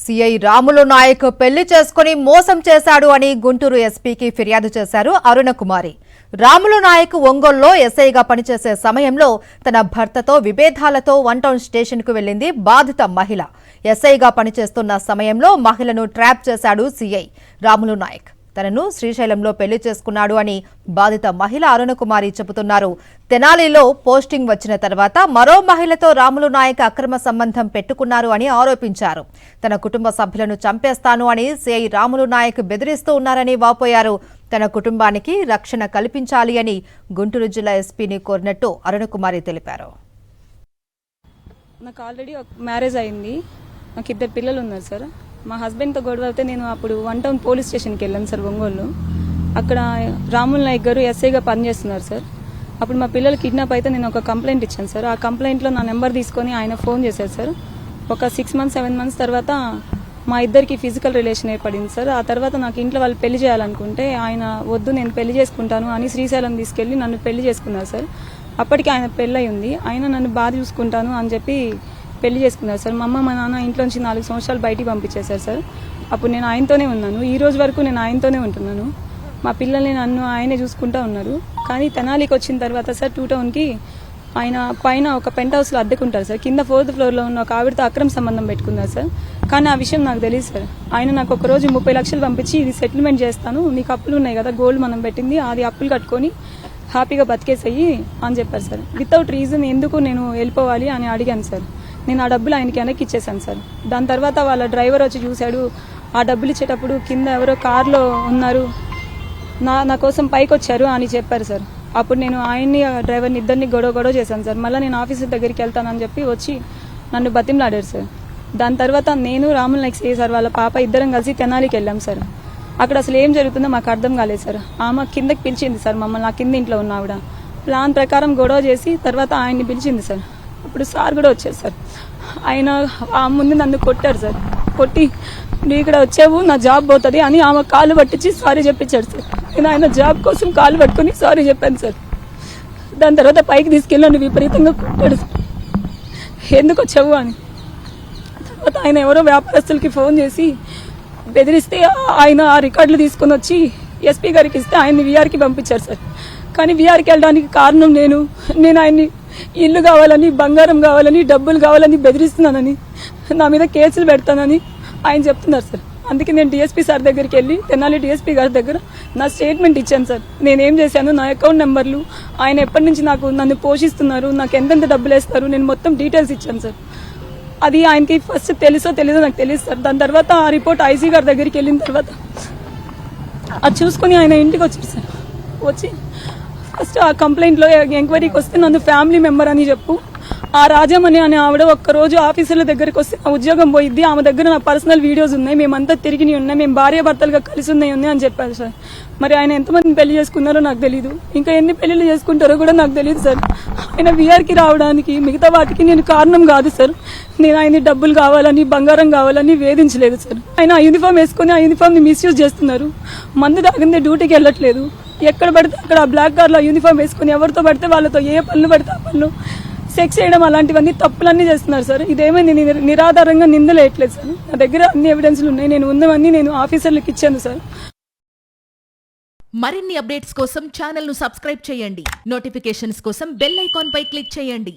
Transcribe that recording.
CI Ramulu Naik పెళ్లి చేసుకుని మోసం చేశాడు అని గుంటూరు ఎస్పీకి ఫిర్యాదు చేశారు అరుణకుమారి. రాములు నాయక్ ఒంగోలులో ఎస్ఐగా పనిచేసే సమయంలో తన భర్తతో విభేదాలతో వన్ టౌన్ స్టేషన్కు వెళ్లింది బాధిత మహిళ. ఎస్ఐగా పనిచేస్తున్న సమయంలో మహిళను ట్రాప్ చేశాడు సిఐ రాములు నాయక్. తనను శ్రీశైలంలో పెళ్లి చేసుకున్నాడు అని బాధిత మహిళ అరుణకుమారి చెబుతున్నారు. తెనాలిలో పోస్టింగ్ వచ్చిన తర్వాత మరో మహిళతో రాములు నాయక్ అక్రమ సంబంధం పెట్టుకున్నారు అని ఆరోపించారు. తన కుటుంబ సభ్యులను చంపేస్తాను అని సిఐ రాములు నాయక్ బెదిరిస్తూ ఉన్నారని వాపోయారు. తన కుటుంబానికి రక్షణ కల్పించాలి అని గుంటూరు జిల్లా ఎస్పీని కోరినట్టు అరుణకుమారి తెలిపారు. నాకు ఆల్రెడీ మ్యారేజ్ అయింది. నాకు 2 పిల్లలు ఉన్నారు సార్. మా హస్బెండ్తో గొడవ అయితే నేను అప్పుడు వన్ టౌన్ పోలీస్ స్టేషన్కి వెళ్ళాను సార్ ఒంగోలు. అక్కడ రాముల్ నాయక్ గారు ఎస్ఐగా పనిచేస్తున్నారు సార్. అప్పుడు మా పిల్లలు కిడ్నాప్ అయితే నేను ఒక కంప్లైంట్ ఇచ్చాను సార్. ఆ కంప్లైంట్లో నా నెంబర్ తీసుకొని ఆయన ఫోన్ చేశారు సార్. ఒక 6 months 7 months తర్వాత మా ఇద్దరికి ఫిజికల్ రిలేషన్ ఏర్పడింది సార్. ఆ తర్వాత నాకు ఇంట్లో వాళ్ళు పెళ్లి చేయాలనుకుంటే ఆయన వద్దు నేను పెళ్లి చేసుకుంటాను అని శ్రీశైలం తీసుకెళ్లి నన్ను పెళ్లి చేసుకున్నారు సార్. అప్పటికి ఆయన పెళ్ళై ఉంది. ఆయన నన్ను బాగా చూసుకుంటాను అని చెప్పి పెళ్లి చేసుకున్నారు సార్. మా అమ్మ మా నాన్న ఇంట్లోంచి 4 సంవత్సరాలు బయటికి పంపించేశారు సార్. అప్పుడు నేను ఆయనతోనే ఉన్నాను. ఈ రోజు వరకు నేను ఆయనతోనే ఉంటున్నాను. మా పిల్లల్ని నన్ను ఆయనే చూసుకుంటా ఉన్నారు. కానీ తెనాలికి వచ్చిన తర్వాత సార్ 2 టౌన్కి ఆయన పైన ఒక పెంట్ హౌస్లో అద్దెకుంటారు సార్. కింద 4th ఫ్లోర్లో ఉన్న ఒక ఆవిడతో అక్రమ సంబంధం పెట్టుకున్నారు సార్. కానీ ఆ విషయం నాకు తెలియదు సార్. ఆయన నాకు ఒక రోజు 30 లక్షలు పంపించి ఇది సెటిల్మెంట్ చేస్తాను, నీకు అప్పులు ఉన్నాయి కదా గోల్డ్ మనం పెట్టింది అది అప్పులు కట్టుకొని హ్యాపీగా బతికేసేయి అని చెప్పారు సార్. వితౌట్ రీజన్ ఎందుకు నేను వెళ్ళిపోవాలి అని అడిగాను సార్. నేను ఆ డబ్బులు ఆయనకి వెనక్కి ఇచ్చేసాను సార్. దాని తర్వాత వాళ్ళ డ్రైవర్ వచ్చి చూశాడు. ఆ డబ్బులు ఇచ్చేటప్పుడు కింద ఎవరో కార్లో ఉన్నారు, నా కోసం పైకి వచ్చారు అని చెప్పారు సార్. అప్పుడు నేను ఆయన్ని డ్రైవర్ని ఇద్దరిని గొడవ చేశాను సార్. మళ్ళీ నేను ఆఫీసర్ దగ్గరికి వెళ్తానని చెప్పి వచ్చి నన్ను బతిమలాడారు సార్. దాని తర్వాత నేను రాముల్ నాయక్ సార్ వాళ్ళ పాప ఇద్దరం కలిసి తెనాలికి వెళ్ళాం సార్. అక్కడ అసలు ఏం జరుగుతుందో మాకు అర్థం కాలేదు సార్. ఆమె కిందకి పిలిచింది సార్ మమ్మల్ని. నా కింద ఇంట్లో ఉన్న ఆవిడ ప్లాన్ ప్రకారం గొడవ చేసి తర్వాత ఆయన్ని పిలిచింది సార్. అప్పుడు సార్ కూడా వచ్చారు సార్. ఆయన ఆ ముందు నన్ను కొట్టారు సార్. కొట్టి నువ్వు ఇక్కడ వచ్చావు నా జాబ్ పోతుంది అని ఆమె కాళ్ళు పట్టించి సారీ చెప్పించాడు సార్. నేను ఆయన జాబ్ కోసం కాళ్ళు పట్టుకుని సారీ చెప్పాను సార్. దాని తర్వాత పైకి తీసుకెళ్ళి నన్ను విపరీతంగా కొట్టాడు సార్. ఎందుకు వచ్చావు అని. తర్వాత ఆయన ఎవరో వ్యాపారస్తులకి ఫోన్ చేసి బెదిరిస్తే ఆయన ఆ రికార్డులు తీసుకొని వచ్చి ఎస్పీ గారికి ఇస్తే ఆయన్ని వీఆర్కి పంపించారు సార్. కానీ వీఆర్కి వెళ్ళడానికి కారణం నేను ఆయన్ని ఇల్లు కావాలని, బంగారం కావాలని, డబ్బులు కావాలని బెదిరిస్తున్నానని, నా మీద కేసులు పెడతానని ఆయన చెప్తున్నారు సార్. అందుకే నేను డిఎస్పీ సార్ దగ్గరికి వెళ్ళి తెనాలి డిఎస్పీ గారి దగ్గర నా స్టేట్మెంట్ ఇచ్చాను సార్. నేనేం చేశాను, నా అకౌంట్ నెంబర్లు, ఆయన ఎప్పటి నుంచి నన్ను పోషిస్తున్నారు, నాకు ఎంతెంత డబ్బులు వేస్తారు, నేను మొత్తం డీటెయిల్స్ ఇచ్చాను సార్. అది ఆయనకి ఫస్ట్ తెలుసో తెలీదో నాకు తెలియదు సార్. దాని తర్వాత ఆ రిపోర్ట్ ఐజీ గారి దగ్గరికి వెళ్ళిన తర్వాత అది చూసుకుని ఆయన ఇంటికి వచ్చారు సార్. వచ్చి ఫస్ట్ ఆ కంప్లైంట్లో ఎంక్వైరీకి వస్తే నన్ను ఫ్యామిలీ మెంబర్ అని చెప్పు, ఆ రాజమణి అనే ఆవిడ ఒక్కరోజు ఆఫీసర్ల దగ్గరికి వస్తే నా ఉద్యోగం పోయిద్ది, ఆమె దగ్గర నా పర్సనల్ వీడియోస్ ఉన్నాయి, మేమంతా తిరిగి ఉన్నాయి, మేము భార్యాభర్తలుగా కలిసి ఉన్నాయి అని చెప్పారు సార్. మరి ఆయన ఎంతమంది పెళ్లి చేసుకున్నారో నాకు తెలియదు, ఇంకా ఎన్ని పెళ్లిళ్ళు చేసుకుంటారో కూడా నాకు తెలియదు సార్. ఆయన వీఆర్కి రావడానికి మిగతా వాటికి నేను కారణం కాదు సార్. నేను ఆయన డబ్బులు కావాలని, బంగారం కావాలని వేధించలేదు సార్. ఆయన ఆ యూనిఫామ్ వేసుకుని ఆ యూనిఫామ్ని మిస్యూజ్ చేస్తున్నారు. మందు తాగిందే డ్యూటీకి వెళ్ళట్లేదు. ఎక్కడ పడితే అక్కడ ఆ బ్లాక్ కార్లో యూనిఫామ్ వేసుకుని ఎవరితో పడితే వాళ్ళతో ఏ పనులు పడితే ఆ పనులు సెక్స్ చేయడం అలాంటివన్నీ తప్పులన్నీ చేస్తున్నారు సార్. ఇదేమీ నేను నిరాధారంగా నిందలేయట్లేదు సార్. నా దగ్గర అన్ని ఎవిడెన్స్లు ఉన్నాయి. నేను ఉన్నవన్నీ నేను ఆఫీసర్లకు ఇచ్చాను సార్. మరిన్ని అప్డేట్స్ కోసం ఛానల్ ను సబ్స్క్రైబ్ చేయండి. నోటిఫికేషన్స్ కోసం బెల్ ఐకాన్ పై క్లిక్ చేయండి.